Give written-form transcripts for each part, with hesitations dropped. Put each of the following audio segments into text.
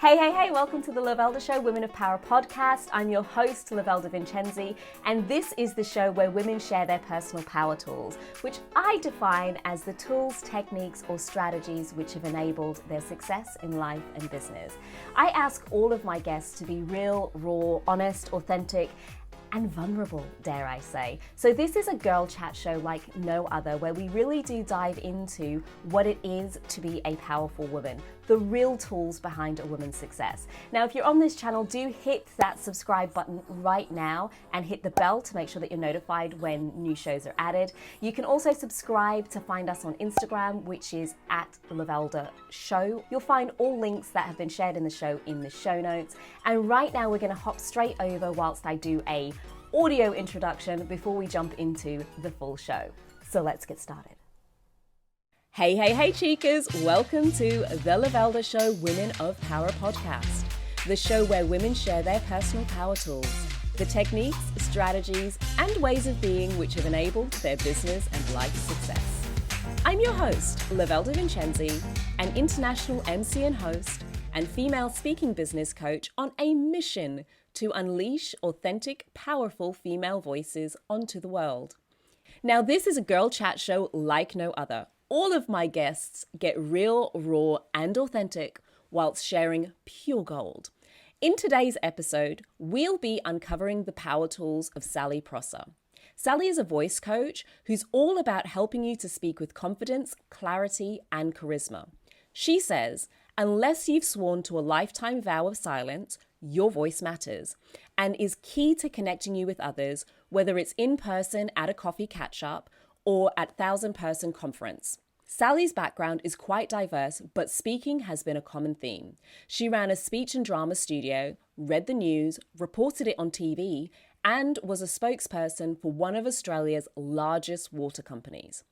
Hey, welcome to the Lovelda Show, Women of Power podcast. I'm your host, Lovelda Vincenzi, and this is the show where women share their personal power tools, which I define as the tools, techniques, or strategies which have enabled their success in life and business. I ask all of my guests to be real, raw, honest, authentic, and vulnerable, dare I say. So this is a girl chat show like no other, where we really do dive into what it is to be a powerful woman, the real tools behind a woman's success. Now, if you're on this channel, do hit that subscribe button right now and hit the bell to make sure that you're notified when new shows are added. You can also subscribe to find us on Instagram, which is at Lovelda Show. You'll find all links that have been shared in the show in the show notes. And right now we're gonna hop straight over whilst I do a audio introduction before we jump into the full show. So let's get started. Hey, chicas, welcome to the Lovelda Show Women of Power podcast, the show where women share their personal power tools, the techniques, strategies, and ways of being which have enabled their business and life success. I'm your host, Lovelda Vincenzi, an international MC and host and female speaking business coach on a mission to unleash authentic, powerful female voices onto the world. Now, this is a girl chat show like no other. All of my guests get real, raw, and authentic whilst sharing pure gold. In today's episode, we'll be uncovering the power tools of Sally Prosser. Sally is a voice coach who's all about helping you to speak with confidence, clarity, and charisma. She says, unless you've sworn to a lifetime vow of silence, your voice matters and is key to connecting you with others, whether it's in person at a coffee catch-up or at 1,000-person conference. Sally's background is quite diverse, but speaking has been a common theme. She ran a speech and drama studio, read the news, reported it on TV, and was a spokesperson for one of Australia's largest water companies.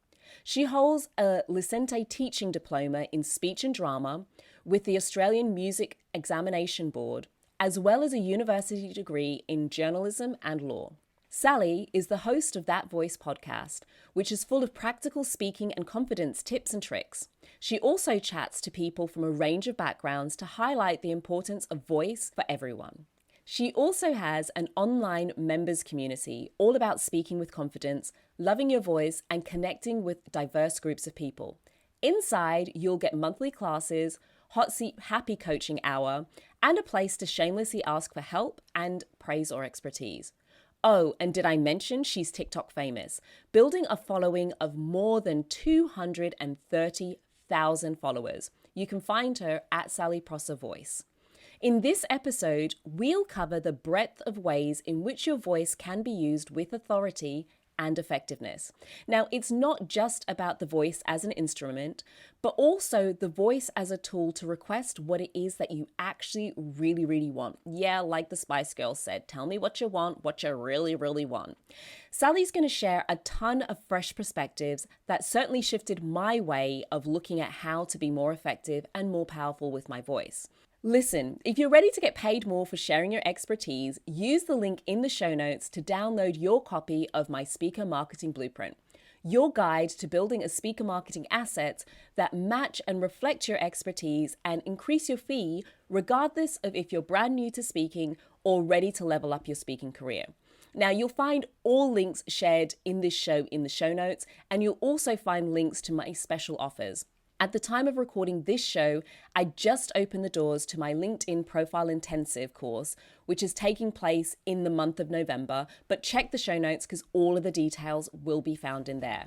She holds a Licente teaching diploma in speech and drama with the Australian Music Examination Board, as well as a university degree in journalism and law. Sally is the host of That Voice podcast, which is full of practical speaking and confidence tips and tricks. She also chats to people from a range of backgrounds to highlight the importance of voice for everyone. She also has an online members community all about speaking with confidence, loving your voice, and connecting with diverse groups of people. Inside, you'll get monthly classes, hot seat happy coaching hour, and a place to shamelessly ask for help and praise or expertise. Oh, and did I mention she's TikTok famous, building a following of more than 230,000 followers. You can find her at Sally Prosser Voice. In this episode, we'll cover the breadth of ways in which your voice can be used with authority and effectiveness. Now, it's not just about the voice as an instrument, but also the voice as a tool to request what it is that you actually really want. Yeah, like the Spice Girls said, tell me what you want, what you really want. Sally's going to share a ton of fresh perspectives that certainly shifted my way of looking at how to be more effective and more powerful with my voice. Listen, if you're ready to get paid more for sharing your expertise, use the link in the show notes to download your copy of my Speaker Marketing Blueprint, your guide to building a speaker marketing asset that match and reflect your expertise and increase your fee regardless of if you're brand new to speaking or ready to level up your speaking career. Now, you'll find all links shared in this show in the show notes, and you'll also find links to my special offers. At the time of recording this show, I just opened the doors to my LinkedIn Profile Intensive course, which is taking place in the month of November, but check the show notes because all of the details will be found in there.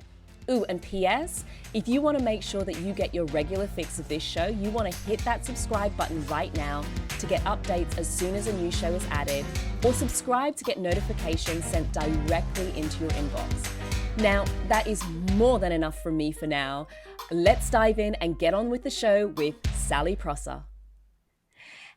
Ooh, and PS, if you want to make sure that you get your regular fix of this show, you want to hit that subscribe button right now to get updates as soon as a new show is added, or subscribe to get notifications sent directly into your inbox. Now, that is more than enough from me for now. Let's dive in and get on with the show with Sally Prosser.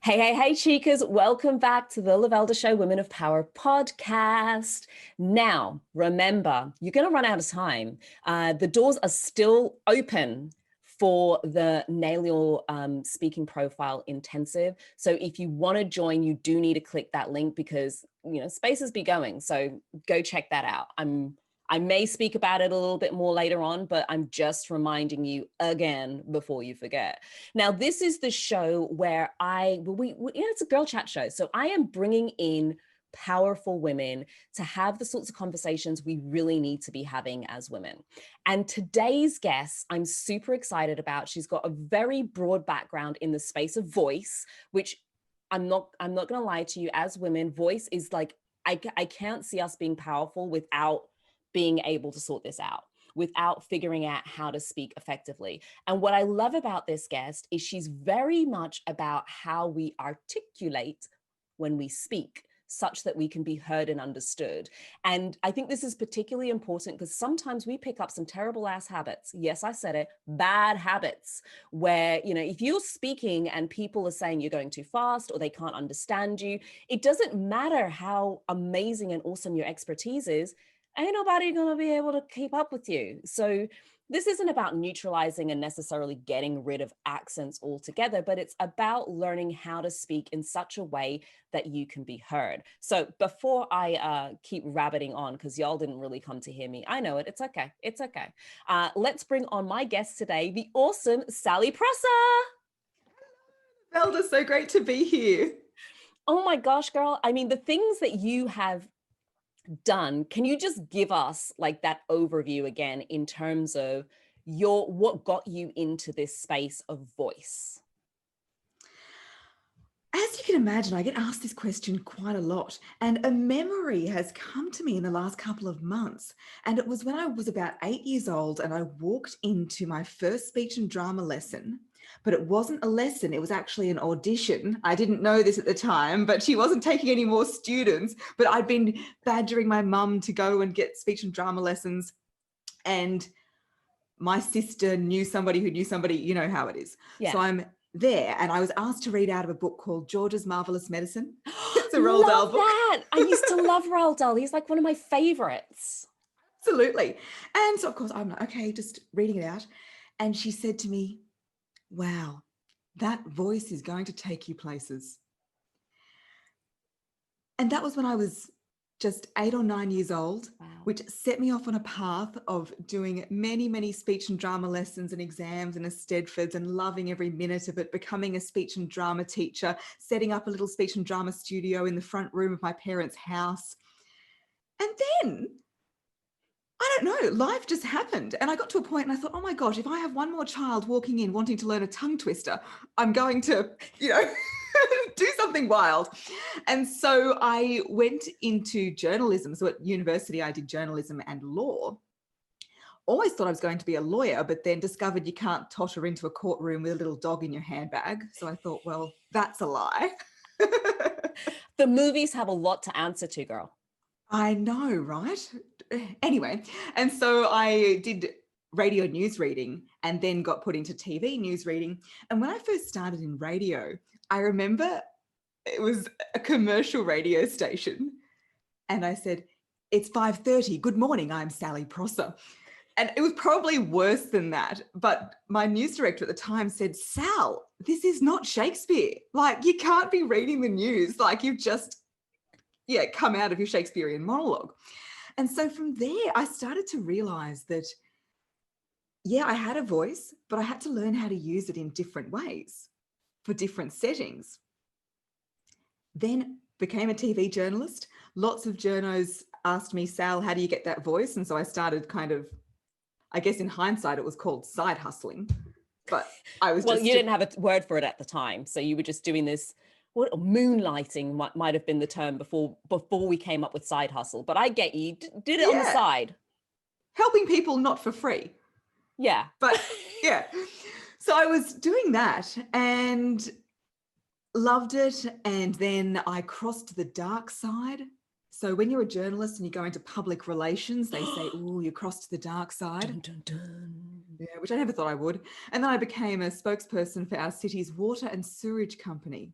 Hey, chicas. Welcome back to the Lovelda Show Women of Power podcast. Now, remember, you're going to run out of time. The doors are still open for the Nail Your Speaking Profile Intensive. So if you want to join, you do need to click that link because, spaces be going. So go check that out. I may speak about it a little bit more later on, but I'm just reminding you again before you forget. Now, this is the show where it's a girl chat show. So I am bringing in powerful women to have the sorts of conversations we really need to be having as women. And today's guest, I'm super excited about. She's got a very broad background in the space of voice, which I'm not going to lie to you, as women, voice is like, I can't see us being powerful without being able to sort this out, without figuring out how to speak effectively. And what I love about this guest is she's very much about how we articulate when we speak, such that we can be heard and understood. And I think this is particularly important because sometimes we pick up some terrible ass habits. Yes, I said it, bad habits, where, if you're speaking and people are saying you're going too fast or they can't understand you, it doesn't matter how amazing and awesome your expertise is, ain't nobody gonna be able to keep up with you. So this isn't about neutralizing and necessarily getting rid of accents altogether, but it's about learning how to speak in such a way that you can be heard. So before I keep rabbiting on, because y'all didn't really come to hear me, I know it, it's okay, it's okay. Let's bring on my guest today, the awesome Sally Prosser. Lovelda, so great to be here. Oh my gosh, girl. I mean, the things that you have done, can you just give us like that overview again in terms of what got you into this space of voice? As you can imagine, I get asked this question quite a lot, and a memory has come to me in the last couple of months. And it was when I was about 8 years old and I walked into my first speech and drama lesson, but it wasn't a lesson, it was actually an audition. I didn't know this at the time, but she wasn't taking any more students, but I'd been badgering my mum to go and get speech and drama lessons. And my sister knew somebody who knew somebody, you know how it is. Yeah. So I'm there and I was asked to read out of a book called George's Marvelous Medicine. It's a Roald Dahl book. That. I used to love Roald Dahl. He's like one of my favorites. Absolutely. And so of course I'm like, okay, just reading it out. And she said to me, wow, that voice is going to take you places. And that was when I was just 8 or 9 years old, wow, which set me off on a path of doing many, many speech and drama lessons and exams and Eisteddfods and loving every minute of it, becoming a speech and drama teacher, setting up a little speech and drama studio in the front room of my parents' house. And then, I don't know, life just happened. And I got to a point and I thought, oh my gosh, if I have one more child walking in wanting to learn a tongue twister, I'm going to, do something wild. And so I went into journalism. So at university, I did journalism and law. Always thought I was going to be a lawyer, but then discovered you can't totter into a courtroom with a little dog in your handbag. So I thought, well, that's a lie. The movies have a lot to answer to, girl. I know, right? Anyway, and so I did radio news reading and then got put into TV news reading. And when I first started in radio, I remember it was a commercial radio station. And I said, it's 5:30. Good morning, I'm Sally Prosser. And it was probably worse than that. But my news director at the time said, Sal, this is not Shakespeare. Like, you can't be reading the news. Like, you've just, come out of your Shakespearean monologue. And so from there, I started to realize that, I had a voice, but I had to learn how to use it in different ways for different settings. Then became a TV journalist. Lots of journos asked me, Sal, how do you get that voice? And so I started kind of, I guess in hindsight, it was called side hustling. But I was you didn't have a word for it at the time. So you were just doing this, moonlighting might have been the term before we came up with side hustle. But I get you, did it on the side. Helping people not for free. Yeah. But so I was doing that and loved it. And then I crossed the dark side. So when you're a journalist and you go into public relations, they say, oh, you crossed the dark side. Dun, dun, dun. Yeah, which I never thought I would. And then I became a spokesperson for our city's water and sewerage company.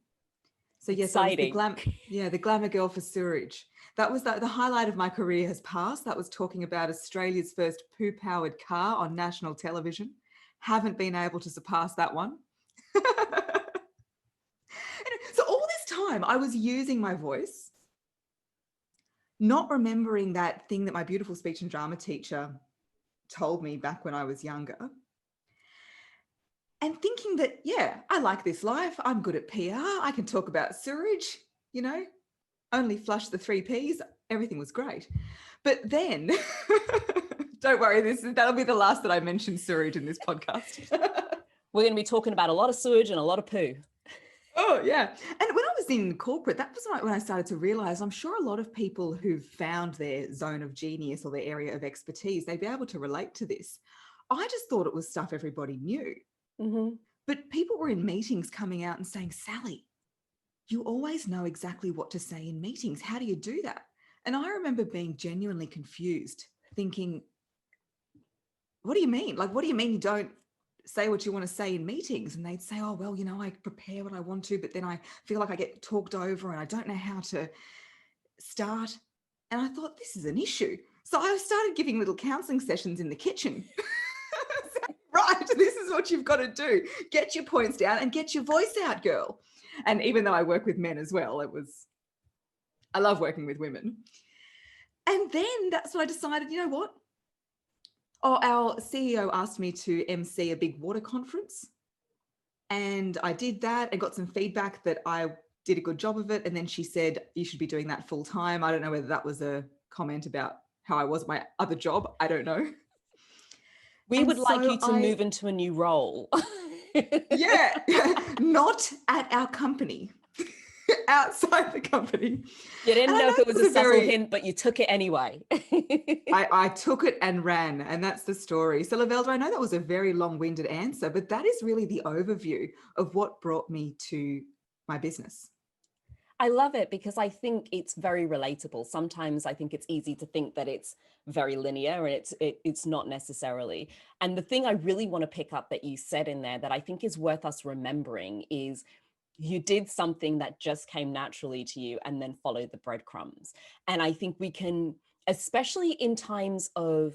So yes, I was the glamour girl for sewerage. That was the highlight of my career has passed. That was talking about Australia's first poo-powered car on national television. Haven't been able to surpass that one. So all this time I was using my voice not remembering that thing that my beautiful speech and drama teacher told me back when I was younger. And thinking that, yeah, I like this life. I'm good at PR. I can talk about sewerage, only flush the 3 Ps. Everything was great. But then, don't worry, that'll be the last that I mention sewerage in this podcast. We're going to be talking about a lot of sewage and a lot of poo. Oh, yeah. And when I was in corporate, that was when I started to realize, I'm sure a lot of people who've found their zone of genius or their area of expertise, they'd be able to relate to this. I just thought it was stuff everybody knew. Mm-hmm. But people were in meetings coming out and saying, Sally, you always know exactly what to say in meetings. How do you do that? And I remember being genuinely confused, thinking, what do you mean? Like, what do you mean you don't say what you want to say in meetings? And they'd say, oh, well, I prepare what I want to, but then I feel like I get talked over and I don't know how to start. And I thought, this is an issue. So I started giving little counseling sessions in the kitchen. Right, this is what you've got to do. Get your points down and get your voice out, girl. And even though I work with men as well, I love working with women. And then that's when I decided, you know what? Oh, our CEO asked me to MC a big water conference. And I did that and got some feedback that I did a good job of it. And then she said, you should be doing that full time. I don't know whether that was a comment about how I was at my other job. I don't know. We would like you to move into a new role. Yeah, not at our company, outside the company. You didn't know if it was a subtle hint, but you took it anyway. I took it and ran, and that's the story. So Lovelda, I know that was a very long-winded answer, but that is really the overview of what brought me to my business. I love it because I think it's very relatable. Sometimes I think it's easy to think that it's very linear, and it's not necessarily. And the thing I really want to pick up that you said in there that I think is worth us remembering is you did something that just came naturally to you and then followed the breadcrumbs. And I think we can, especially in times of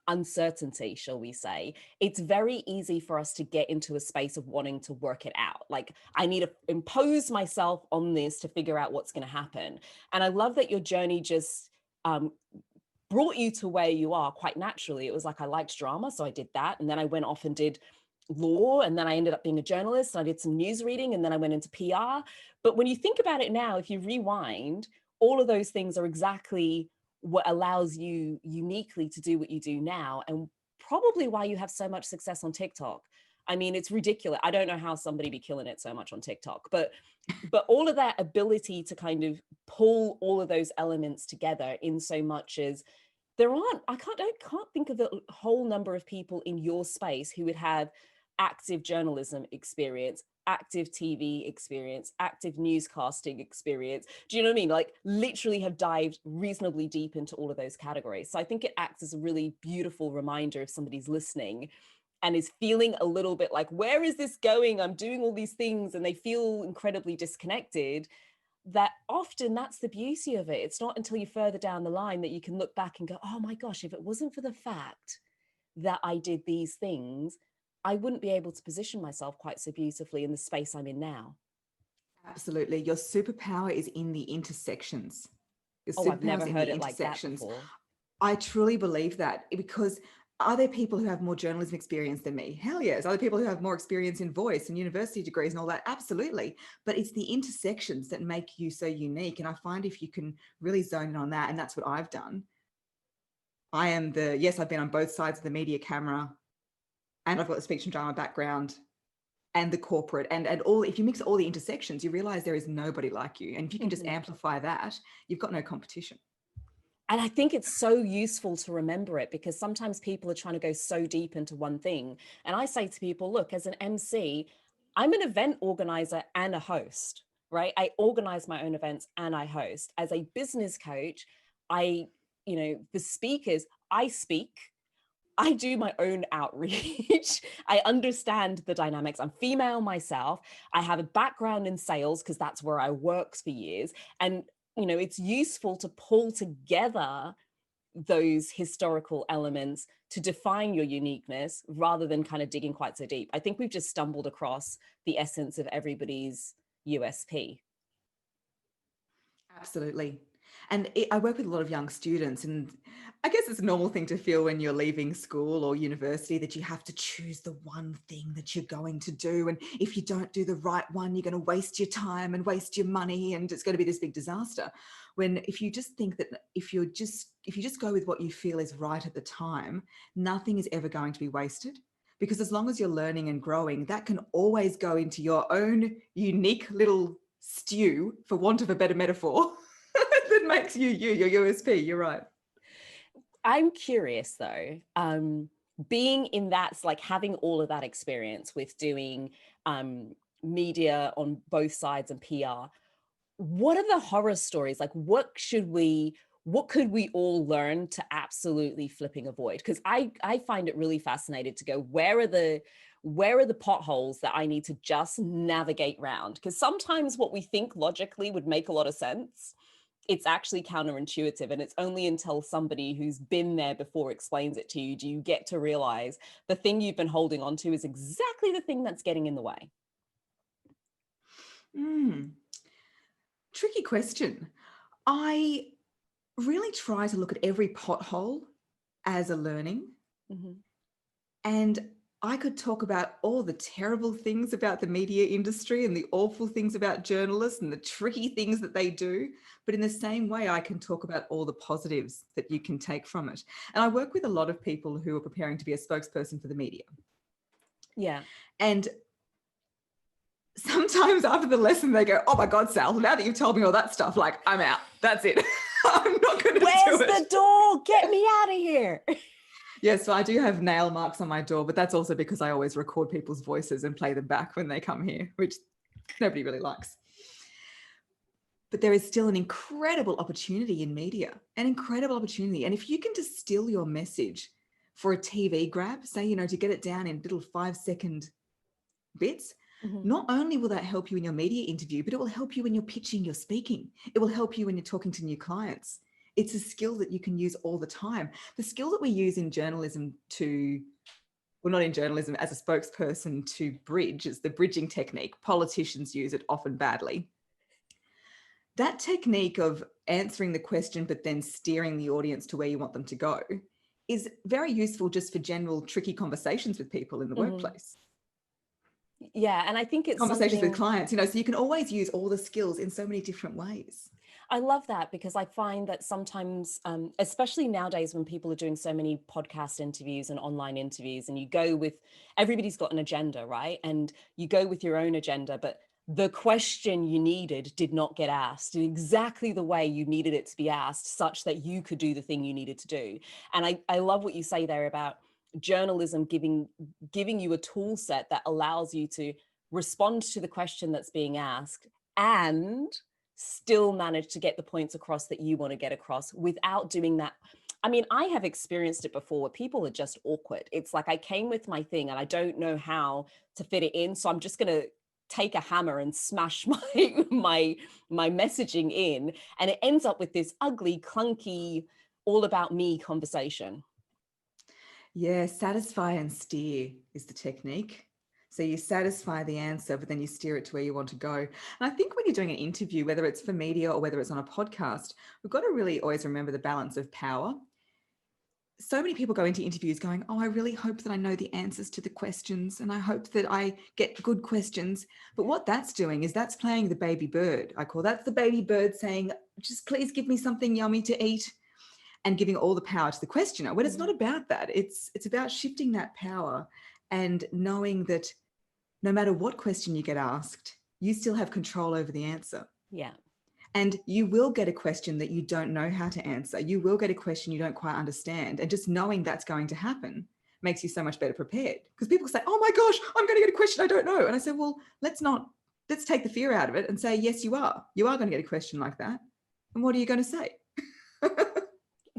uncertainty, shall we say, it's very easy for us to get into a space of wanting to work it out. Like, I need to impose myself on this to figure out what's going to happen. And I love that your journey just brought you to where you are quite naturally. It was like, I liked drama, so I did that. And then I went off and did law, and then I ended up being a journalist, and I did some news reading, and then I went into PR. But when you think about it now, if you rewind, all of those things are exactly what allows you uniquely to do what you do now, and probably why you have so much success on TikTok. I mean, it's ridiculous. I don't know how somebody be killing it so much on TikTok, but all of that ability to kind of pull all of those elements together in so much as I can't think of a whole number of people in your space who would have active journalism experience, active TV experience, active newscasting experience. Do you know what I mean? Like, literally have dived reasonably deep into all of those categories. So I think it acts as a really beautiful reminder if somebody's listening and is feeling a little bit like, where is this going? I'm doing all these things, and they feel incredibly disconnected. That often that's the beauty of it. It's not until you're further down the line that you can look back and go, oh my gosh, if it wasn't for the fact that I did these things, I wouldn't be able to position myself quite so beautifully in the space I'm in now. Absolutely. Your superpower is in the intersections. I've never heard it like that before. I truly believe that, because are there people who have more journalism experience than me? Hell yes. Are there people who have more experience in voice and university degrees and all that? Absolutely. But it's the intersections that make you so unique. And I find if you can really zone in on that, and that's what I've done. I've been on both sides of the media camera, and I've got the speech and drama background and the corporate and all. If you mix all the intersections, you realize there is nobody like you. And if you can just amplify that, you've got no competition. And I think it's so useful to remember it, because sometimes people are trying to go so deep into one thing. And I say to people, look, as an MC, I'm an event organizer and a host, right? I organize my own events and I host. As a business coach, the speakers, I speak, I do my own outreach. I understand the dynamics. I'm female myself. I have a background in sales because that's where I worked for years. And, it's useful to pull together those historical elements to define your uniqueness rather than kind of digging quite so deep. I think we've just stumbled across the essence of everybody's USP. Absolutely. And I work with a lot of young students, and I guess it's a normal thing to feel when you're leaving school or university that you have to choose the one thing that you're going to do. And if you don't do the right one, you're going to waste your time and waste your money, and it's going to be this big disaster. When if you just think that if you just go with what you feel is right at the time, nothing is ever going to be wasted. Because as long as you're learning and growing, that can always go into your own unique little stew, for want of a better metaphor, that makes you, your USP. You're right. I'm curious though, being in that, like having all of that experience with doing media on both sides and PR, what are the horror stories? Like what could we all learn to absolutely flipping avoid? Because I find it really fascinating to go, where are the potholes that I need to just navigate round? Because sometimes what we think logically would make a lot of sense, it's actually counterintuitive. And it's only until somebody who's been there before explains it to you, do you get to realize the thing you've been holding on to is exactly the thing that's getting in the way. Tricky question. I really try to look at every pothole as a learning. Mm-hmm. And I could talk about all the terrible things about the media industry and the awful things about journalists and the tricky things that they do. But in the same way, I can talk about all the positives that you can take from it. And I work with a lot of people who are preparing to be a spokesperson for the media. Yeah. And sometimes after the lesson, they go, oh my God, Sal, now that you've told me all that stuff, like, I'm out. That's it. I'm not going to do it. Where's the door? Get me out of here. Yes, so I do have nail marks on my door, but that's also because I always record people's voices and play them back when they come here, which nobody really likes. But there is still an incredible opportunity in media, an incredible opportunity. And if you can distill your message for a TV grab, say, to get it down in little 5-second bits, not only will that help you in your media interview, but it will help you when you're pitching your speaking. It will help you when you're talking to new clients. It's a skill that you can use all the time. The skill that we use in journalism not in journalism, as a spokesperson to bridge, is the bridging technique. Politicians use it often badly. That technique of answering the question, but then steering the audience to where you want them to go, is very useful just for general tricky conversations with people in the workplace. Yeah, and I think it's conversations with clients, so you can always use all the skills in so many different ways. I love that, because I find that sometimes, especially nowadays when people are doing so many podcast interviews and online interviews, and you go with, everybody's got an agenda, right? And you go with your own agenda, but the question you needed did not get asked in exactly the way you needed it to be asked, such that you could do the thing you needed to do. And I love what you say there about journalism giving you a tool set that allows you to respond to the question that's being asked and still manage to get the points across that you want to get across without doing that. I mean, I have experienced it before where people are just awkward. It's like, I came with my thing and I don't know how to fit it in, so I'm just going to take a hammer and smash my messaging in, and it ends up with this ugly, clunky, all about me conversation. Yeah, satisfy and steer is the technique. So you satisfy the answer, but then you steer it to where you want to go. And I think when you're doing an interview, whether it's for media or whether it's on a podcast, we've got to really always remember the balance of power. So many people go into interviews going, oh, I really hope that I know the answers to the questions and I hope that I get good questions. But what that's doing is that's playing the baby bird. I call that the baby bird saying, just please give me something yummy to eat, and giving all the power to the questioner. When it's not about that, it's about shifting that power and knowing that no matter what question you get asked, you still have control over the answer. Yeah. And you will get a question that you don't know how to answer. You will get a question you don't quite understand. And just knowing that's going to happen makes you so much better prepared. Because people say, oh my gosh, I'm going to get a question I don't know. And I say, well, let's take the fear out of it and say, yes, you are. You are going to get a question like that. And what are you going to say?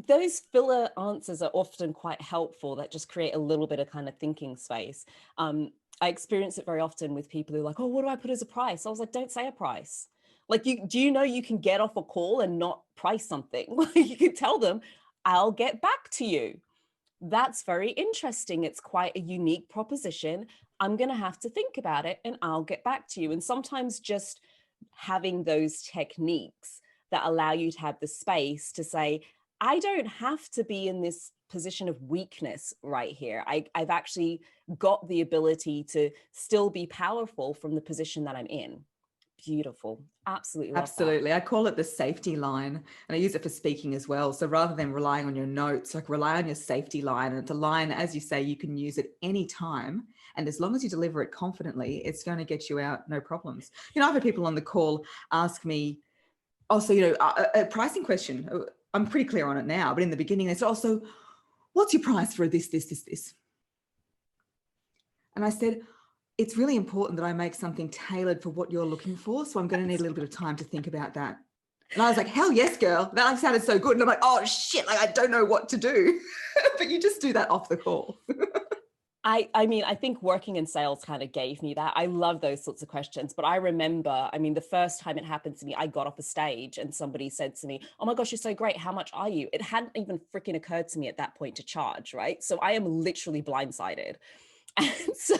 Those filler answers are often quite helpful, that just create a little bit of kind of thinking space. I experience it very often with people who are like, oh, what do I put as a price? I was like, don't say a price. Like, do you know you can get off a call and not price something? You can tell them, I'll get back to you. That's very interesting. It's quite a unique proposition. I'm going to have to think about it and I'll get back to you. And sometimes just having those techniques that allow you to have the space to say, I don't have to be in this position of weakness right here. I've actually got the ability to still be powerful from the position that I'm in. Beautiful. Absolutely love Absolutely. that. I call it the safety line, and I use it for speaking as well. So rather than relying on your notes, like rely on your safety line. And it's a line, as you say, you can use it any time. And as long as you deliver it confidently, it's going to get you out, no problems. I've had people on the call ask me, also, a pricing question. I'm pretty clear on it now, but in the beginning, they said, also, what's your price for this, this, this, this? And I said, it's really important that I make something tailored for what you're looking for. So I'm going to need a little bit of time to think about that. And I was like, hell yes, girl. That sounded so good. And I'm like, oh shit, like I don't know what to do. But you just do that off the call. I mean, I think working in sales kind of gave me that. I love those sorts of questions. But I remember, the first time it happened to me, I got off a stage and somebody said to me, oh my gosh, you're so great. How much are you? It hadn't even freaking occurred to me at that point to charge, right? So I am literally blindsided. And so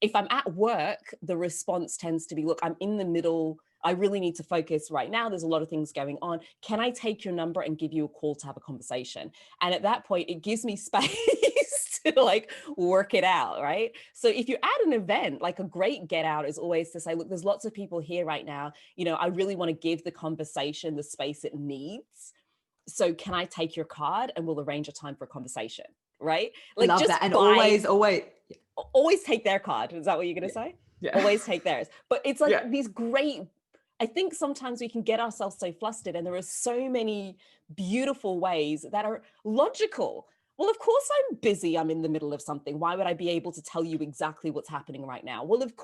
if I'm at work, the response tends to be, look, I'm in the middle. I really need to focus right now. There's a lot of things going on. Can I take your number and give you a call to have a conversation? And at that point, it gives me space to like work it out, right? So if you're at an event, like a great get out is always to say, look, there's lots of people here right now. I really want to give the conversation the space it needs. So can I take your card and we'll arrange a time for a conversation, right? Like, love just that. And always take their card. Is that what you're going to say? Yeah. Always take theirs. But it's like these great, I think sometimes we can get ourselves so flustered, and there are so many beautiful ways that are logical. Well, of course I'm busy. I'm in the middle of something. Why would I be able to tell you exactly what's happening right now? Well, of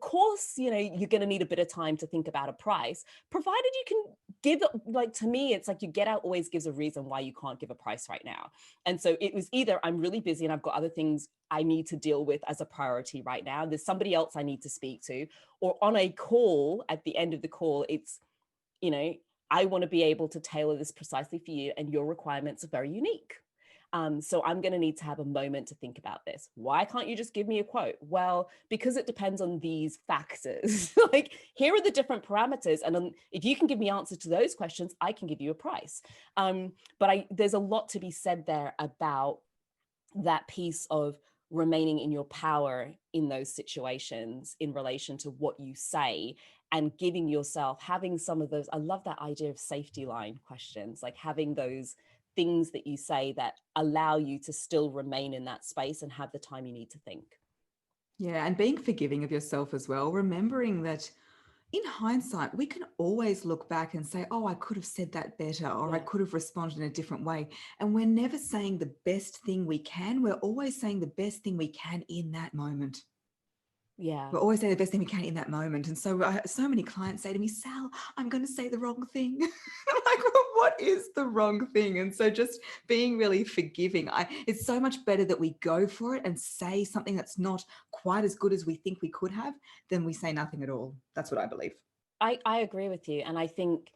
course, you're going to need a bit of time to think about a price, provided you can give, like, to me, it's like your get out always gives a reason why you can't give a price right now. And so it was either I'm really busy and I've got other things I need to deal with as a priority right now. There's somebody else I need to speak to, or on a call, at the end of the call, it's, I want to be able to tailor this precisely for you, and your requirements are very unique. So I'm going to need to have a moment to think about this. Why can't you just give me a quote? Well, because it depends on these factors. Like, here are the different parameters. And if you can give me answers to those questions, I can give you a price. But there's a lot to be said there about that piece of remaining in your power in those situations in relation to what you say, and giving yourself, having some of those, I love that idea of safety line questions, like having those things that you say that allow you to still remain in that space and have the time you need to think. Yeah, and being forgiving of yourself as well, remembering that in hindsight, we can always look back and say, oh, I could have said that better, or I could have responded in a different way. And we're never saying the best thing we can. We're always saying the best thing we can in that moment. Yeah. We're always saying the best thing we can in that moment. And so so many clients say to me, Sal, I'm going to say the wrong thing. I'm like, well, what is the wrong thing? And so just being really forgiving. It's so much better that we go for it and say something that's not quite as good as we think we could have than we say nothing at all. That's what I believe. I agree with you. And I think,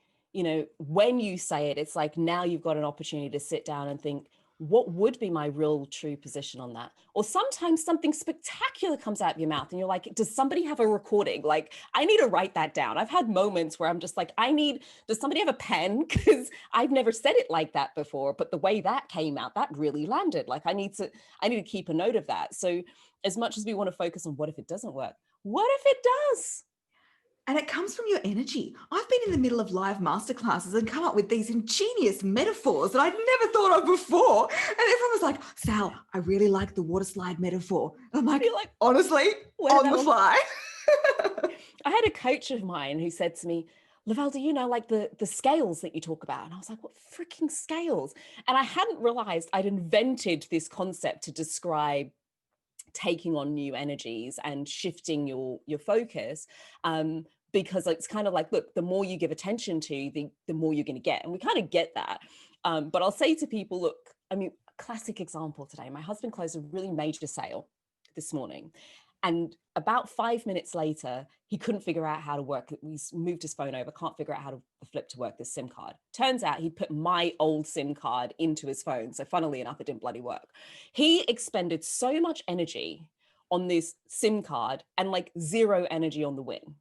when you say it, it's like now you've got an opportunity to sit down and think, what would be my real true position on that? Or sometimes something spectacular comes out of your mouth and you're like, does somebody have a recording? Like, I need to write that down. I've had moments where I'm just like, does somebody have a pen? Because I've never said it like that before, but the way that came out, that really landed. Like, I need to keep a note of that. So as much as we want to focus on what if it doesn't work, what if it does? And it comes from your energy. I've been in the middle of live masterclasses and come up with these ingenious metaphors that I'd never thought of before. And everyone was like, Sal, I really like the water slide metaphor. I'm like, honestly, on the fly. I had a coach of mine who said to me, Lovelda, like the scales that you talk about. And I was like, what freaking scales? And I hadn't realized I'd invented this concept to describe taking on new energies and shifting your focus, because it's kind of like, look, the more you give attention to, the more you're going to get. And we kind of get that. But I'll say to people, look, classic example today, my husband closed a really major sale this morning. And about 5 minutes later, he couldn't figure out how to work. We moved his phone over, can't figure out how to flip to work this SIM card. Turns out he put my old SIM card into his phone. So funnily enough, it didn't bloody work. He expended so much energy on this SIM card and like zero energy on the win.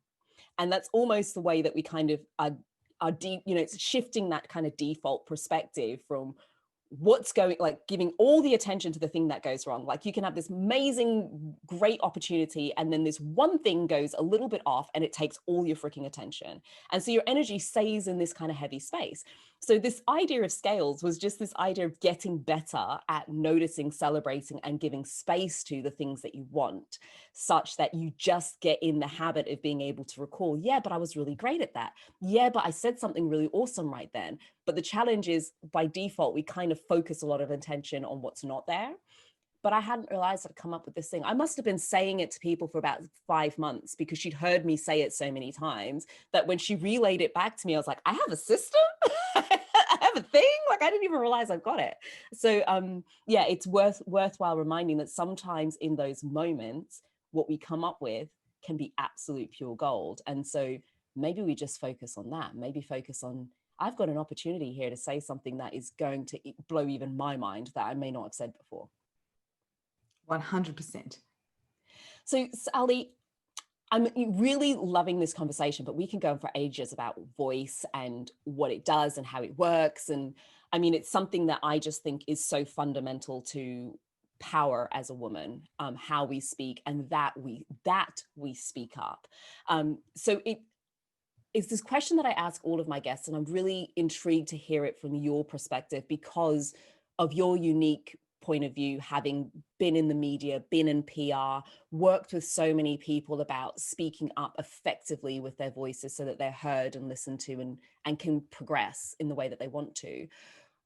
And that's almost the way that we kind of are it's shifting that kind of default perspective from what's going, like giving all the attention to the thing that goes wrong. Like you can have this amazing, great opportunity, and then this one thing goes a little bit off and it takes all your freaking attention. And so your energy stays in this kind of heavy space. So this idea of scales was just this idea of getting better at noticing, celebrating, and giving space to the things that you want, such that you just get in the habit of being able to recall, yeah, but I was really great at that. Yeah, but I said something really awesome right then. But the challenge is, by default, we kind of focus a lot of attention on what's not there. But I hadn't realized I'd come up with this thing. I must have been saying it to people for about 5 months, because she'd heard me say it so many times that when she relayed it back to me, I was like, I have a system? I have a thing? Like, I didn't even realize I've got it. So yeah, it's worthwhile reminding that sometimes in those moments, what we come up with can be absolute pure gold. And so maybe we just focus on that. Maybe focus on, I've got an opportunity here to say something that is going to blow even my mind that I may not have said before. 100%. So Sally, I'm really loving this conversation, but we can go on for ages about voice and what it does and how it works. And I mean, it's something that I just think is so fundamental to power as a woman, how we speak, and that we speak up. So it's this question that I ask all of my guests, and I'm really intrigued to hear it from your perspective because of your unique point of view, having been in the media, been in PR, worked with so many people about speaking up effectively with their voices so that they're heard and listened to and can progress in the way that they want to.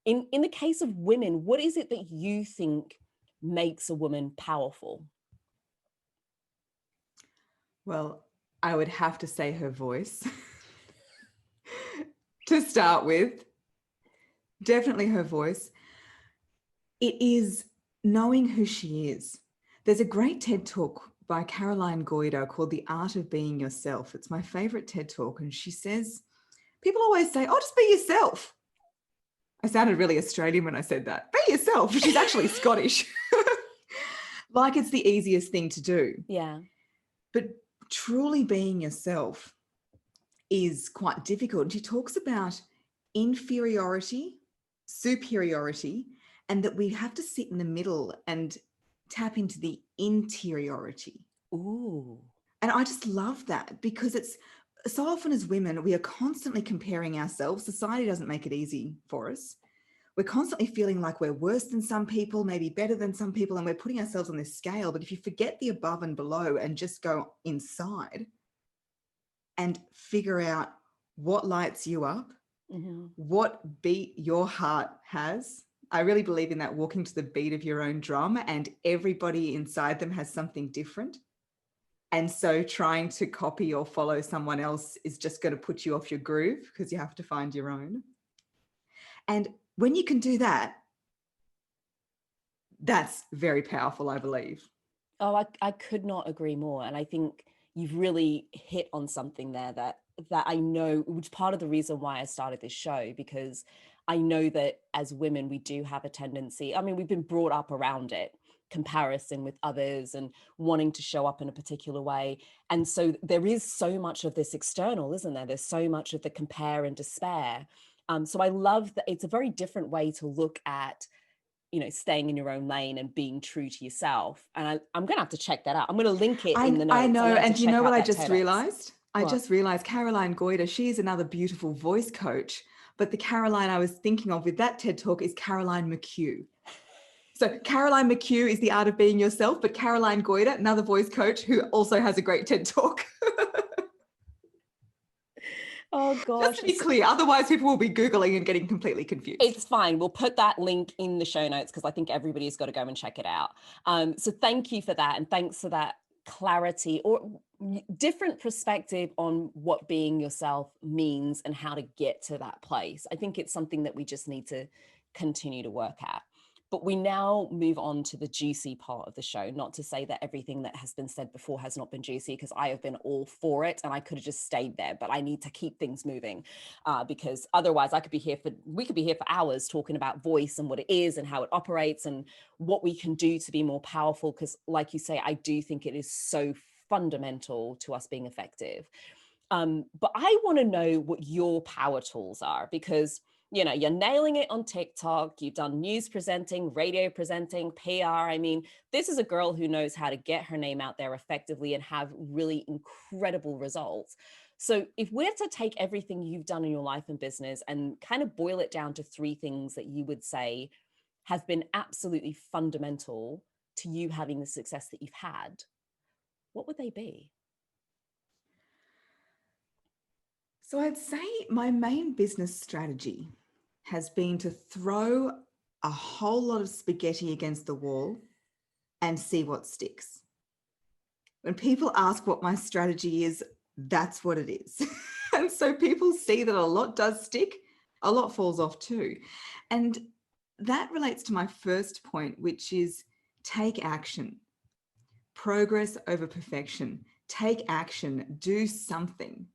In the case of women, what is it that you think makes a woman powerful? Well, I would have to say her voice to start with. Definitely her voice. It is knowing who she is. There's a great TED talk by Caroline Goyder called The Art of Being Yourself. It's my favorite TED talk. And she says, people always say, oh, just be yourself. I sounded really Australian when I said that. Be yourself. She's actually Scottish. Like it's the easiest thing to do. Yeah. But truly being yourself is quite difficult. And she talks about inferiority, superiority, and that we have to sit in the middle and tap into the interiority. Ooh. And I just love that, because it's so often as women, we are constantly comparing ourselves. Society doesn't make it easy for us. We're constantly feeling like we're worse than some people, maybe better than some people, and we're putting ourselves on this scale. But if you forget the above and below and just go inside and figure out what lights you up, what beat your heart has. I really believe in that, walking to the beat of your own drum, and everybody inside them has something different. And so trying to copy or follow someone else is just going to put you off your groove, because you have to find your own. And when you can do that, that's very powerful, I believe. Oh, I could not agree more. And I think you've really hit on something there that I know, which part of the reason why I started this show, because I know that as women, we do have a tendency, I mean, we've been brought up around it, comparison with others and wanting to show up in a particular way. And so there is so much of this external, isn't there? There's so much of the compare and despair. So I love that it's a very different way to look at, you know, staying in your own lane and being true to yourself. And I'm going to have to check that out. I'm going to link it in the notes. I know. And you know what I just realized? I What? just realized Caroline Goyder, she is another beautiful voice coach. But the Caroline I was thinking of with that TED talk is Caroline McHugh. So Caroline McHugh is The Art of Being Yourself, but Caroline Goyder, another voice coach who also has a great TED talk. Oh gosh. Just to be clear, otherwise people will be Googling and getting completely confused. It's fine. We'll put that link in the show notes because I think everybody's got to go and check it out. So thank you for that. And thanks for that clarity or different perspective on what being yourself means and how to get to that place. I think it's something that we just need to continue to work at. But we now move on to the juicy part of the show. Not to say that everything that has been said before has not been juicy, because I have been all for it and I could have just stayed there, but I need to keep things moving because otherwise we could be here for hours talking about voice and what it is and how it operates and what we can do to be more powerful. Because like you say, I do think it is so fundamental to us being effective. But I want to know what your power tools are, because you're nailing it on TikTok. You've done news presenting, radio presenting, PR. I mean, this is a girl who knows how to get her name out there effectively and have really incredible results. So if we're to take everything you've done in your life and business and kind of boil it down to three things that you would say have been absolutely fundamental to you having the success that you've had, what would they be? So I'd say my main business strategy has been to throw a whole lot of spaghetti against the wall and see what sticks. When people ask what my strategy is, that's what it is. And so people see that a lot does stick, a lot falls off too. And that relates to my first point, which is take action. Progress over perfection. Take action, do something.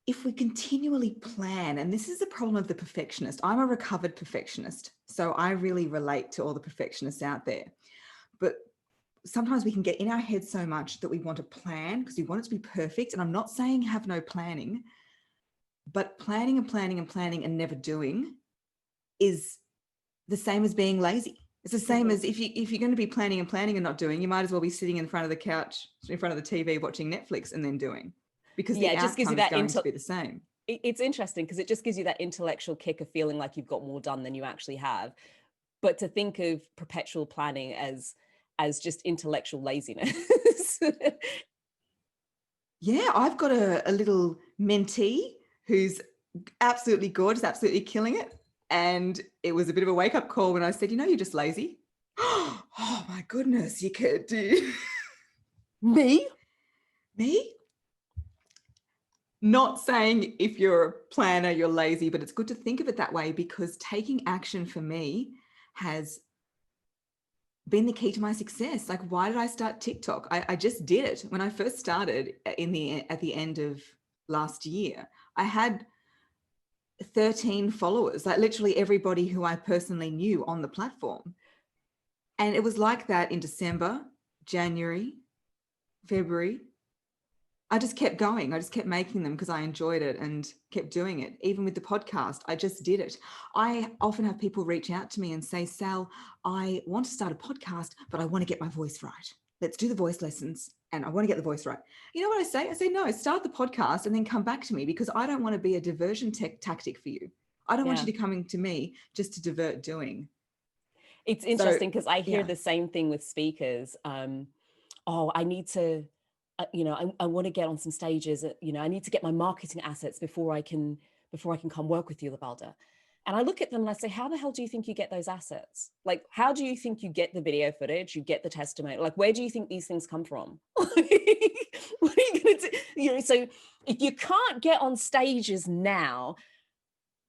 If we continually plan, and this is the problem of the perfectionist, I'm a recovered perfectionist, so I really relate to all the perfectionists out there. But sometimes we can get in our head so much that we want to plan because we want it to be perfect. And I'm not saying have no planning, but planning and planning and planning and never doing is the same as being lazy. It's the same as if you're going to be planning and planning and not doing, you might as well be sitting in front of the couch, in front of the TV, watching Netflix and then doing. Because the outcome is going to be the same. It's interesting because it just gives you that intellectual kick of feeling like you've got more done than you actually have. But to think of perpetual planning as just intellectual laziness. Yeah, I've got a little mentee who's absolutely gorgeous, absolutely killing it. And it was a bit of a wake-up call when I said, you're just lazy. Oh my goodness, you could do. Me? Not saying if you're a planner, you're lazy, but it's good to think of it that way, because taking action for me has been the key to my success. Like, why did I start TikTok? I just did it. When I first started at the end of last year, I had 13 followers, like literally everybody who I personally knew on the platform. And it was like that in December, January, February. I just kept going. I just kept making them because I enjoyed it and kept doing it. Even with the podcast, I just did it. I often have people reach out to me and say, Sal, I want to start a podcast, but I want to get my voice right. Let's do the voice lessons. And I want to get the voice right. You know what I say? I say, no, start the podcast and then come back to me, because I don't want to be a diversion tactic for you. I don't want you to coming to me just to divert doing. It's interesting because I hear the same thing with speakers. I need to, I want to get on some stages. I need to get my marketing assets before I can come work with you, Lovelda. And I look at them and I say, how the hell do you think you get those assets? Like, how do you think you get the video footage? You get the testimony? Like, where do you think these things come from? What are you going to do? So if you can't get on stages now,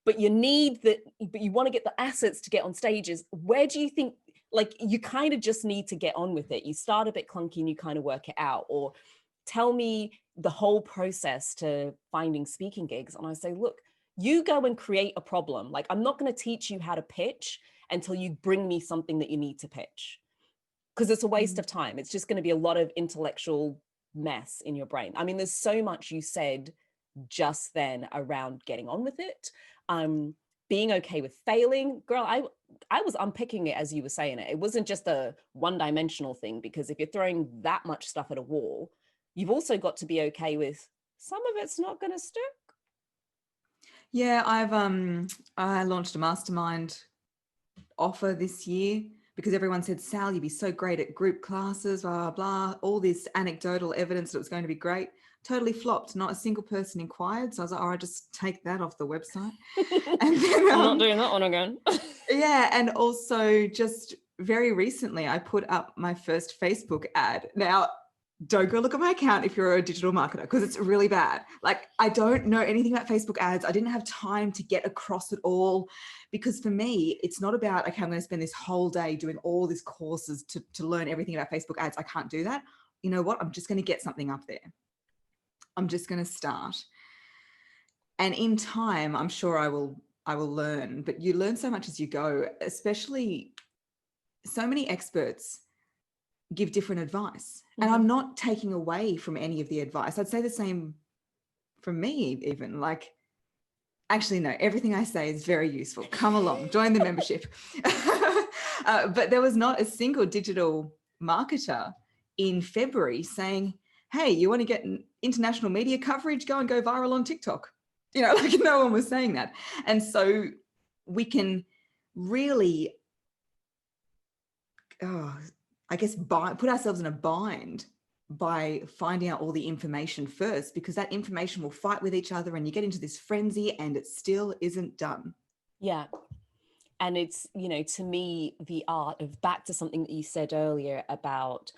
but you want to get the assets to get on stages, where do you think, like, you kind of just need to get on with it? You start a bit clunky and you kind of work it out. Or tell me the whole process to finding speaking gigs. And I say, look, you go and create a problem. Like, I'm not going to teach you how to pitch until you bring me something that you need to pitch, because it's a waste of time. It's just going to be a lot of intellectual mess in your brain. I mean, there's so much you said just then around getting on with it. Being okay with failing. Girl, I was unpicking it as you were saying it. It wasn't just a one-dimensional thing, because if you're throwing that much stuff at a wall, you've also got to be okay with some of it's not going to stick. Yeah, I launched a mastermind offer this year because everyone said, Sal, you'd be so great at group classes, blah, blah, blah, all this anecdotal evidence that it was going to be great. Totally flopped. Not a single person inquired. So I was like, I just take that off the website. And then, I'm not doing that one again. Yeah. And also just very recently, I put up my first Facebook ad. Now, don't go look at my account if you're a digital marketer, because it's really bad. Like, I don't know anything about Facebook ads. I didn't have time to get across it all, because for me, it's not about, okay, I'm going to spend this whole day doing all these courses to learn everything about Facebook ads. I can't do that. You know what? I'm just going to get something up there. I'm just going to start. And in time, I'm sure I will learn, but you learn so much as you go, especially so many experts give different advice. And I'm not taking away from any of the advice. I'd say the same from me even. Like, actually, no, everything I say is very useful. Come along, join the membership. But there was not a single digital marketer in February saying, hey, you want to get international media coverage? Go viral on TikTok. You know, like no one was saying that. And so we can really, I guess, put ourselves in a bind by finding out all the information first, because that information will fight with each other and you get into this frenzy and it still isn't done. Yeah. And it's, you know, to me, the art of, back to something that you said earlier about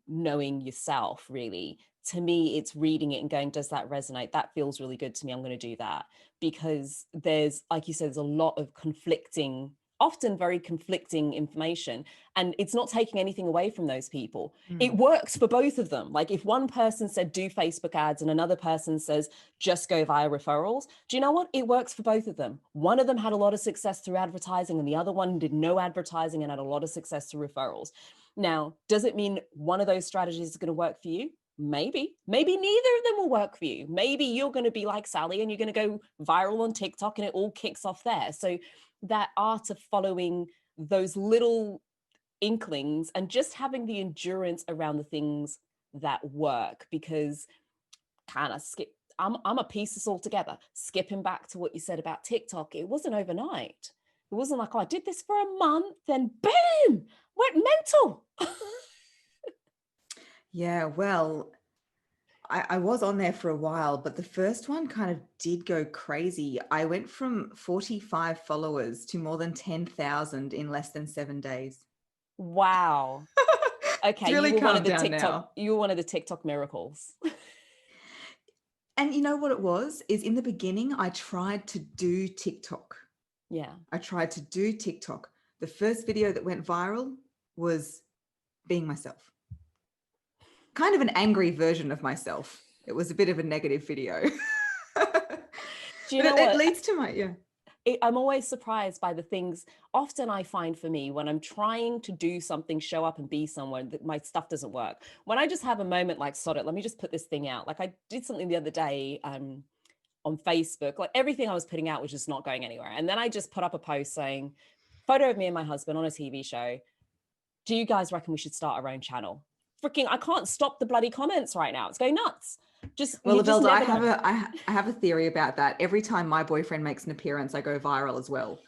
knowing yourself, really. To me, it's reading it and going, does that resonate? That feels really good to me. I'm going to do that. Because there's, like you said, there's a lot of conflicting, often very conflicting information, and it's not taking anything away from those people. It works for both of them. Like if one person said do Facebook ads and another person says just go via referrals, do you know what? It works for both of them. One of them had a lot of success through advertising and the other one did no advertising and had a lot of success through referrals. Now, does it mean one of those strategies is going to work for you? Maybe neither of them will work for you. Maybe you're going to be like Sally and you're going to go viral on TikTok and it all kicks off there. So that art of following those little inklings and just having the endurance around the things that work, because kind of I'm a piece of all together. Skipping back to what you said about TikTok, it wasn't overnight. It wasn't like, oh, I did this for a month, then boom, went mental. Yeah, well, I was on there for a while, but the first one kind of did go crazy. I went from 45 followers to more than 10,000 in less than 7 days. Wow. Okay, really you were one of the TikTok miracles. And you know what it was? Is in the beginning, I tried to do TikTok. Yeah. I tried to do TikTok. The first video that went viral was being myself. Kind of an angry version of myself. It was a bit of a negative video. Do you know what? It leads to my, I'm always surprised by the things often I find for me when I'm trying to do something, show up and be somewhere, that my stuff doesn't work. When I just have a moment like, sod it, let me just put this thing out. Like I did something the other day on Facebook, like everything I was putting out was just not going anywhere. And then I just put up a post saying, photo of me and my husband on a TV show. Do you guys reckon we should start our own channel? Freaking, I can't stop the bloody comments right now. It's going nuts. Lovelda, I have a theory about that. Every time my boyfriend makes an appearance, I go viral as well.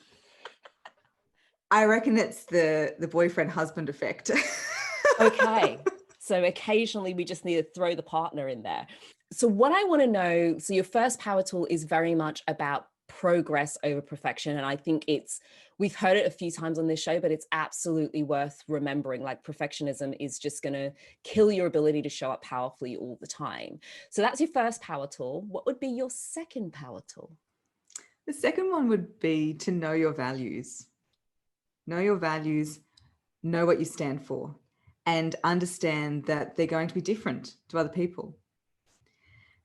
I reckon it's the boyfriend husband effect. Okay. So occasionally we just need to throw the partner in there. So what I want to know, so your first power tool is very much about progress over perfection. And I think we've heard it a few times on this show, but it's absolutely worth remembering. Like perfectionism is just going to kill your ability to show up powerfully all the time. So that's your first power tool. What would be your second power tool? The second one would be to know your values. Know your values, know what you stand for, and understand that they're going to be different to other people.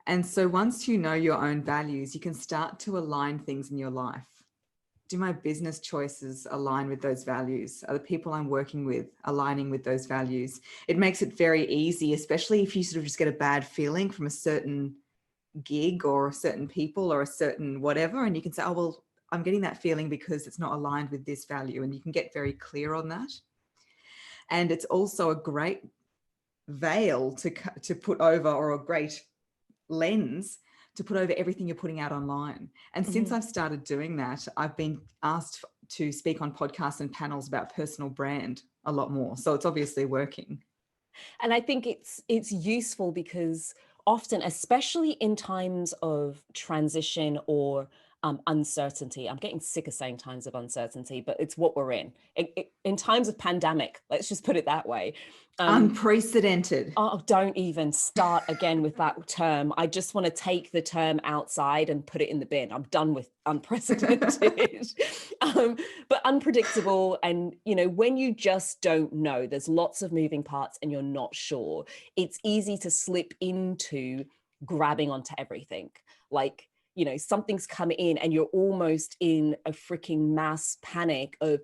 And so once you know your own values, you can start to align things in your life. Do my business choices align with those values? Are the people I'm working with aligning with those values? It makes it very easy, especially if you sort of just get a bad feeling from a certain gig or certain people or a certain whatever. And you can say, oh, well, I'm getting that feeling because it's not aligned with this value. And you can get very clear on that. And it's also a great veil to put over, or a great lens to put over everything you're putting out online. And since I've started doing that, I've been asked to speak on podcasts and panels about personal brand a lot more. So it's obviously working. And I think it's useful because often, especially in times of transition or uncertainty, I'm getting sick of saying times of uncertainty, but it's what we're in. In times of pandemic, let's just put it that way. Unprecedented. Oh, don't even start again with that term. I just want to take the term outside and put it in the bin. I'm done with unprecedented. But unpredictable. And, when you just don't know, there's lots of moving parts and you're not sure, it's easy to slip into grabbing onto everything. Like, something's come in and you're almost in a freaking mass panic of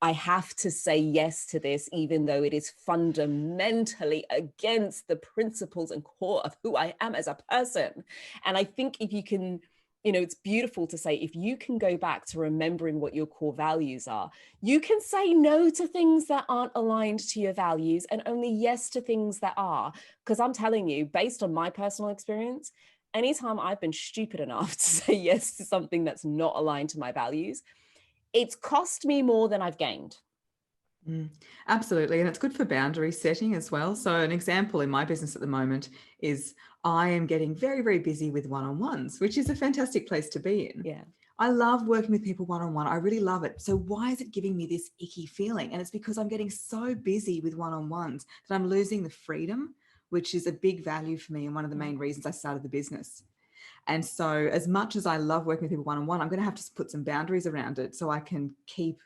I have to say yes to this, even though it is fundamentally against the principles and core of who I am as a person. And I think if you can, it's beautiful to say, if you can go back to remembering what your core values are, you can say no to things that aren't aligned to your values and only yes to things that are. Because I'm telling you, based on my personal experience, anytime I've been stupid enough to say yes to something that's not aligned to my values, it's cost me more than I've gained. Absolutely. And it's good for boundary setting as well. So an example in my business at the moment is I am getting very, very busy with one-on-ones, which is a fantastic place to be in. Yeah. I love working with people one-on-one. I really love it. So why is it giving me this icky feeling? And it's because I'm getting so busy with one-on-ones that I'm losing the freedom, which is a big value for me and one of the main reasons I started the business. And so as much as I love working with people one-on-one, I'm going to have to put some boundaries around it so I can keep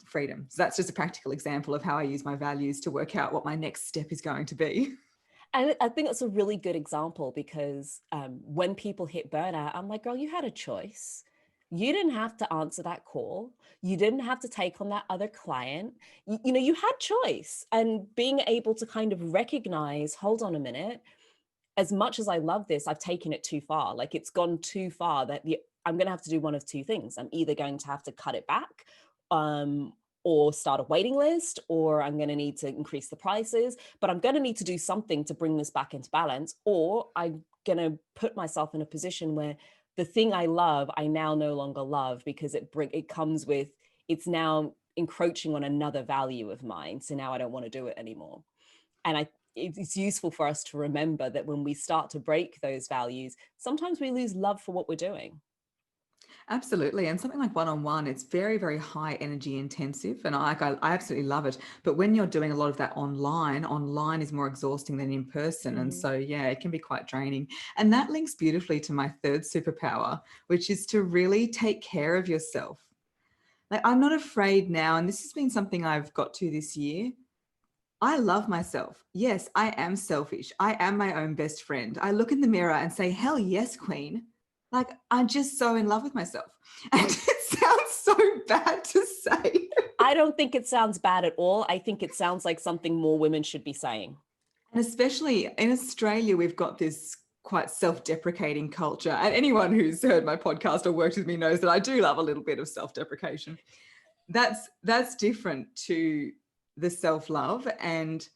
freedom. So that's just a practical example of how I use my values to work out what my next step is going to be. And I think that's a really good example because when people hit burnout, I'm like, girl, you had a choice. You didn't have to answer that call. You didn't have to take on that other client. You had choice. And being able to kind of recognize, hold on a minute, as much as I love this, I've taken it too far. Like it's gone too far that I'm going to have to do one of two things. I'm either going to have to cut it back, or start a waiting list, or I'm going to need to increase the prices, but I'm going to need to do something to bring this back into balance, or I'm going to put myself in a position where the thing I love, I now no longer love because it comes with, it's now encroaching on another value of mine. So now I don't want to do it anymore. And it's useful for us to remember that when we start to break those values, sometimes we lose love for what we're doing. Absolutely. And something like one-on-one, it's very, very high energy intensive. And I absolutely love it. But when you're doing a lot of that online is more exhausting than in person. And so, yeah, it can be quite draining. And that links beautifully to my third superpower, which is to really take care of yourself. Like I'm not afraid now, and this has been something I've got to this year. I love myself. Yes, I am selfish. I am my own best friend. I look in the mirror and say, hell yes, queen. Like I'm just so in love with myself. And it sounds so bad to say. I don't think it sounds bad at all. I think it sounds like something more women should be saying. And especially in Australia, we've got this quite self-deprecating culture. And anyone who's heard my podcast or worked with me knows that I do love a little bit of self-deprecation. That's different to the self-love. And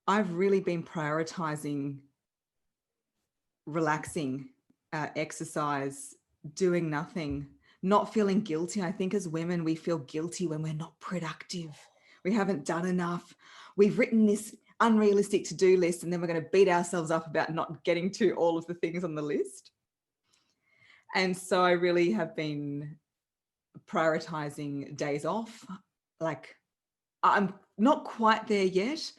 I've really been prioritizing relaxing, exercise, doing nothing, not feeling guilty. I think as women, we feel guilty when we're not productive. We haven't done enough. We've written this unrealistic to-do list and then we're going to beat ourselves up about not getting to all of the things on the list. And so I really have been prioritizing days off. Like I'm not quite there yet,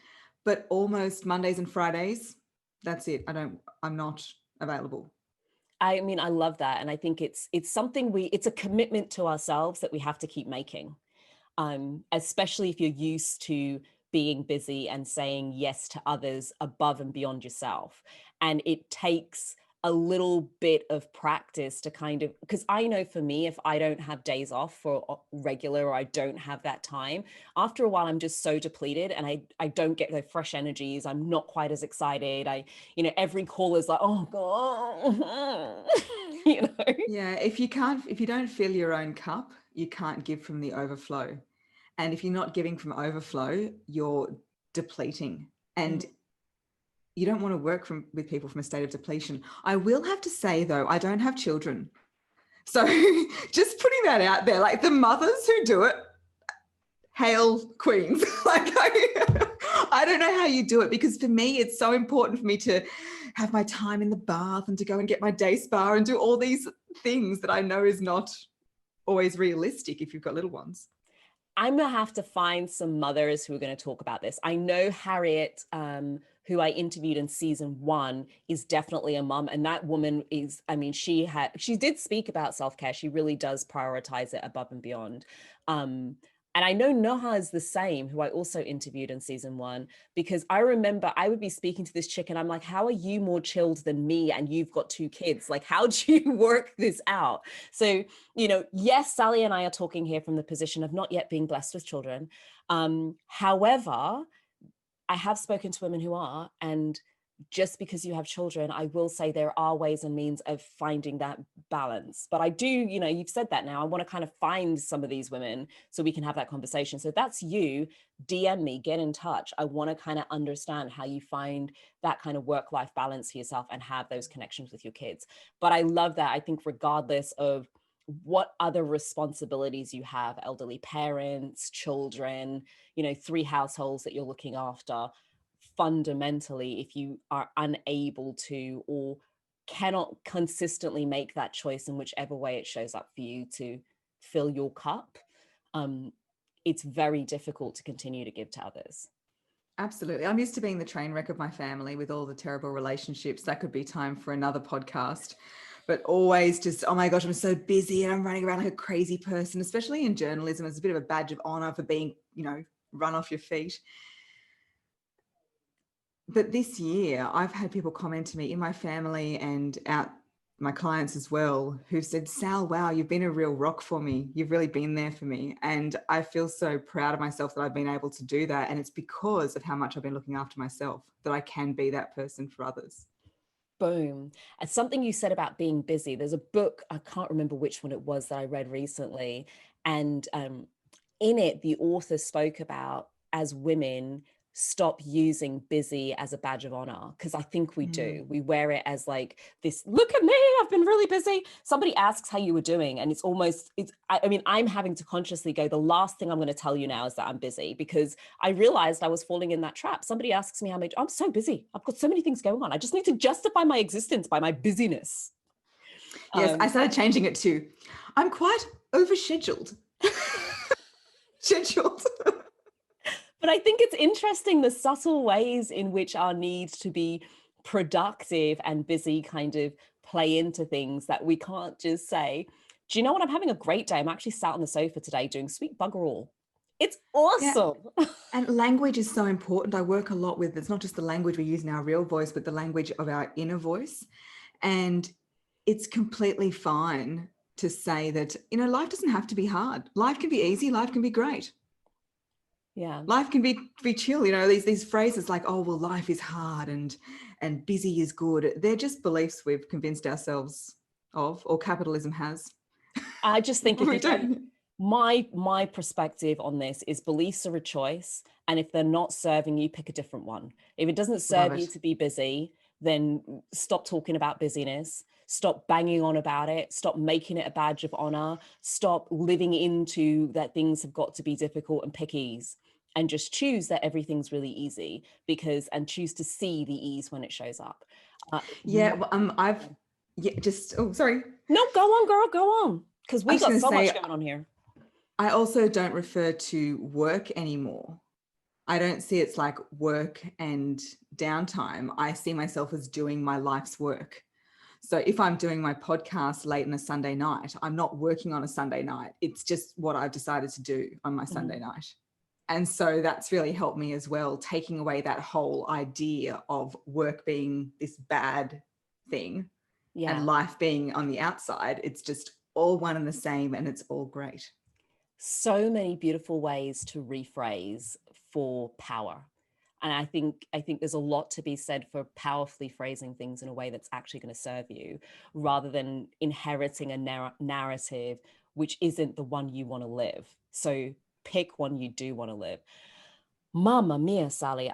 but almost Mondays and Fridays. That's it. I'm not available. I mean, I love that. And I think it's something it's a commitment to ourselves that we have to keep making, especially if you're used to being busy and saying yes to others above and beyond yourself. And it takes a little bit of practice to kind of, because I know for me, if I don't have days off for regular, or I don't have that time, after a while, I'm just so depleted and I don't get the fresh energies. I'm not quite as excited. Every call is like, oh God, Yeah. If you don't fill your own cup, you can't give from the overflow. And if you're not giving from overflow, you're depleting. And you don't want to work with people from a state of depletion. I will have to say, though, I don't have children. So just putting that out there, like the mothers who do it, hail queens. Like I don't know how you do it, because for me, it's so important for me to have my time in the bath and to go and get my day spa and do all these things that I know is not always realistic if you've got little ones. I'm going to have to find some mothers who are going to talk about this. I know Harriet, who I interviewed in season 1, is definitely a mom. And that woman is, I mean, she did speak about self-care. She really does prioritize it above and beyond. And I know Noha is the same, who I also interviewed in season 1, because I remember I would be speaking to this chick and I'm like, how are you more chilled than me? And you've got 2 kids. Like, how do you work this out? So, yes, Sally and I are talking here from the position of not yet being blessed with children. However, I have spoken to women who are, and just because you have children, I will say there are ways and means of finding that balance. But I do, you've said that now, I want to kind of find some of these women so we can have that conversation. So if that's you, DM me, get in touch. I want to kind of understand how you find that kind of work-life balance for yourself and have those connections with your kids. But I love that. I think regardless of what other responsibilities you have, elderly parents, children, 3 households that you're looking after, fundamentally, if you are unable to or cannot consistently make that choice in whichever way it shows up for you to fill your cup, it's very difficult to continue to give to others. Absolutely. I'm used to being the train wreck of my family with all the terrible relationships. That could be time for another podcast. But always just, oh my gosh, I'm so busy and I'm running around like a crazy person, especially in journalism. It's a bit of a badge of honor for being, run off your feet. But this year, I've had people comment to me in my family and out my clients as well, who've said, Sal, wow, you've been a real rock for me. You've really been there for me. And I feel so proud of myself that I've been able to do that. And it's because of how much I've been looking after myself that I can be that person for others. Boom. And something you said about being busy, there's a book, I can't remember which one it was that I read recently. And in it, the author spoke about, as women, stop using busy as a badge of honor, because I think we do. We wear it as like this, look at me, I've been really busy. Somebody asks how you were doing, and I'm having to consciously go, the last thing I'm going to tell you now is that I'm busy, because I realized I was falling in that trap. Somebody asks me how I'm so busy, I've got so many things going on, I just need to justify my existence by my busyness. Yes, I started changing it to, I'm quite overscheduled. Scheduled. But I think it's interesting the subtle ways in which our need to be productive and busy kind of play into things that we can't just say, do you know what? I'm having a great day. I'm actually sat on the sofa today doing sweet bugger all. It's awesome. Yeah. And language is so important. I work a lot with, it's not just the language we use in our real voice, but the language of our inner voice. And it's completely fine to say that, life doesn't have to be hard. Life can be easy. Life can be great. Yeah. Life can be chill. These phrases like, oh, well, life is hard and busy is good. They're just beliefs we've convinced ourselves of, or capitalism has. I just think my perspective on this is beliefs are a choice. And if they're not serving you, pick a different one. If it doesn't serve you to be busy, then stop talking about busyness, stop banging on about it, stop making it a badge of honor, stop living into that things have got to be difficult and pick ease, and just choose that everything's really easy, and choose to see the ease when it shows up. Sorry. No, go on, girl, go on. Because we got so much going on here. I also don't refer to work anymore. I don't see it's like work and downtime. I see myself as doing my life's work. So if I'm doing my podcast late on a Sunday night, I'm not working on a Sunday night. It's just what I've decided to do on my Sunday night. And so that's really helped me as well, taking away that whole idea of work being this bad thing and life being on the outside. It's just all one and the same, and it's all great. So many beautiful ways to rephrase for power. And I think there's a lot to be said for powerfully phrasing things in a way that's actually going to serve you, rather than inheriting a narrative which isn't the one you want to live. So pick one you do want to live. Mamma mia, Sally.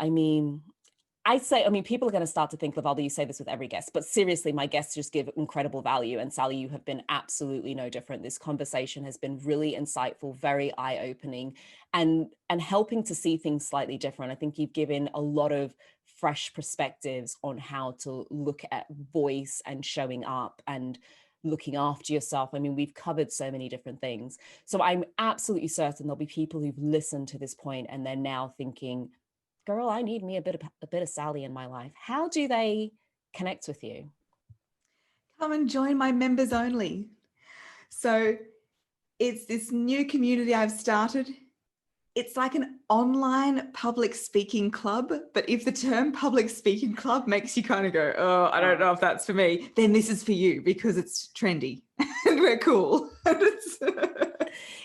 People are going to start to think, Lovelda, you say this with every guest, but seriously, my guests just give incredible value. And Sally, you have been absolutely no different. This conversation has been really insightful, very eye-opening, and helping to see things slightly different. I think you've given a lot of fresh perspectives on how to look at voice and showing up and looking after yourself. We've covered so many different things. So I'm absolutely certain there'll be people who've listened to this point and they're now thinking, girl, I need me a bit of Sally in my life. How do they connect with you? Come and join my members only. So it's this new community I've started. it's like an online public speaking club, but if the term public speaking club makes you kind of go, oh, I don't know if that's for me, then this is for you because it's trendy and we're cool.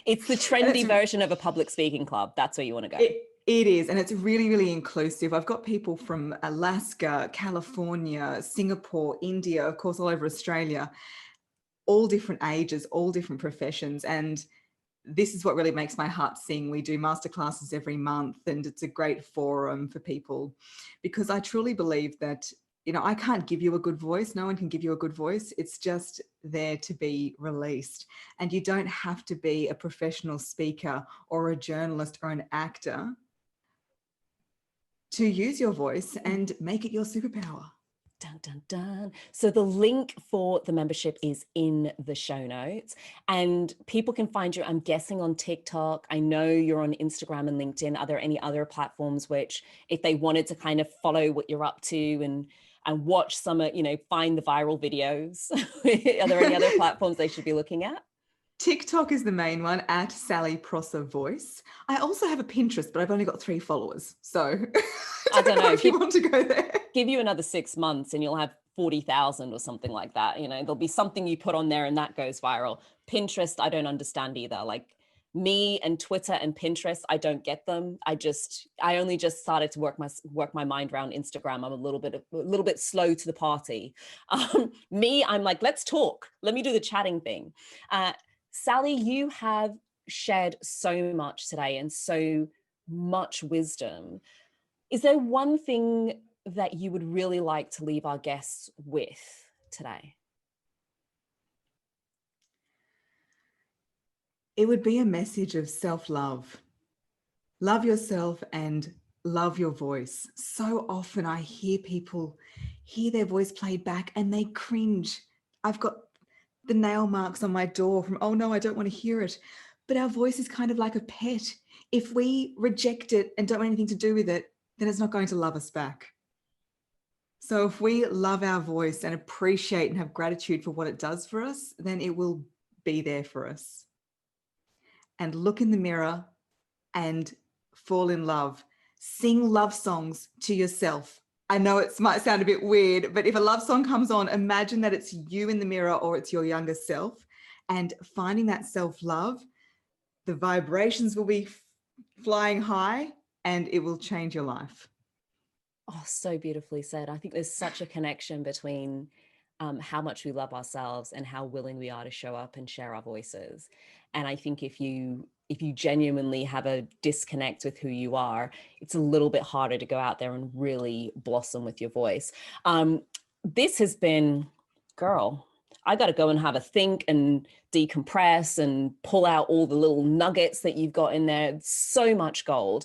It's the trendy version of a public speaking club. That's where you want to go. It is, and it's really, really inclusive. I've got people from Alaska, California, Singapore, India, of course, all over Australia, all different ages, all different professions, and this is what really makes my heart sing. We do masterclasses every month, and it's a great forum for people because I truly believe that, you know, I can't give you a good voice. No one can give you a good voice. It's just there to be released. And you don't have to be a professional speaker or a journalist or an actor to use your voice and make it your superpower. Dun, dun, dun. So the link for the membership is in the show notes, and people can find you, I'm guessing, on TikTok. I know you're on Instagram and LinkedIn. Are there any other platforms which, if they wanted to kind of follow what you're up to and watch some, you know, find the viral videos, are there any other platforms they should be looking at? TikTok is the main one, at Sally Prosser Voice. I also have a Pinterest, but I've only got 3 followers. So I don't know if you want to go there. Give you another 6 months and you'll have 40,000 or something like that. You know, there'll be something you put on there and that goes viral. Pinterest, I don't understand either. Like me and Twitter and Pinterest, I don't get them. I only just started to work my mind around Instagram. I'm a little bit slow to the party. I'm like, let's talk. Let me do the chatting thing. Sally, you have shared so much today and so much wisdom. Is there one thing that you would really like to leave our guests with today? It would be a message of self-love. Love yourself and love your voice. So often I hear people hear their voice played back and they cringe. I've got the nail marks on my door from, oh no, I don't want to hear it. But our voice is kind of like a pet. If we reject it and don't want anything to do with it, then it's not going to love us back. So if we love our voice and appreciate and have gratitude for what it does for us, then it will be there for us. And look in the mirror and fall in love. Sing love songs to yourself. I know it might sound a bit weird, but if a love song comes on, imagine that it's you in the mirror or it's your younger self, and finding that self-love, the vibrations will be flying high and it will change your life. Oh, so beautifully said. I think there's such a connection between how much we love ourselves and how willing we are to show up and share our voices. And I think if you genuinely have a disconnect with who you are, it's a little bit harder to go out there and really blossom with your voice. This has been, girl, I got to go and have a think and decompress and pull out all the little nuggets that you've got in there. So much gold.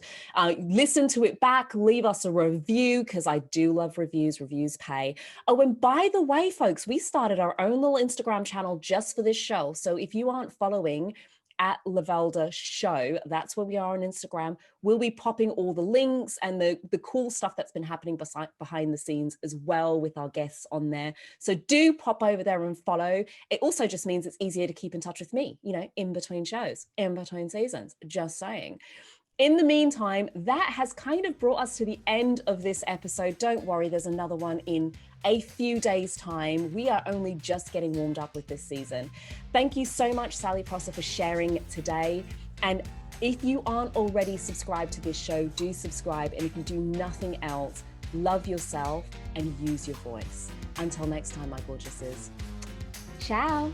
Listen to it back, leave us a review, because I do love reviews. Reviews pay. Oh, and by the way, folks, we started our own little Instagram channel just for this show. So if you aren't following at Lovelda Show, that's where we are on Instagram. We'll be popping all the links and the cool stuff that's been happening behind the scenes as well with our guests on there. So do pop over there and follow. It also just means it's easier to keep in touch with me, you know, in between shows, in between seasons, just saying. In the meantime, that has kind of brought us to the end of this episode. Don't worry, there's another one in a few days' time. We are only just getting warmed up with this season. Thank you so much, Sally Prosser, for sharing today. And if you aren't already subscribed to this show, do subscribe. And if you do nothing else, love yourself and use your voice. Until next time, my gorgeouses. Ciao.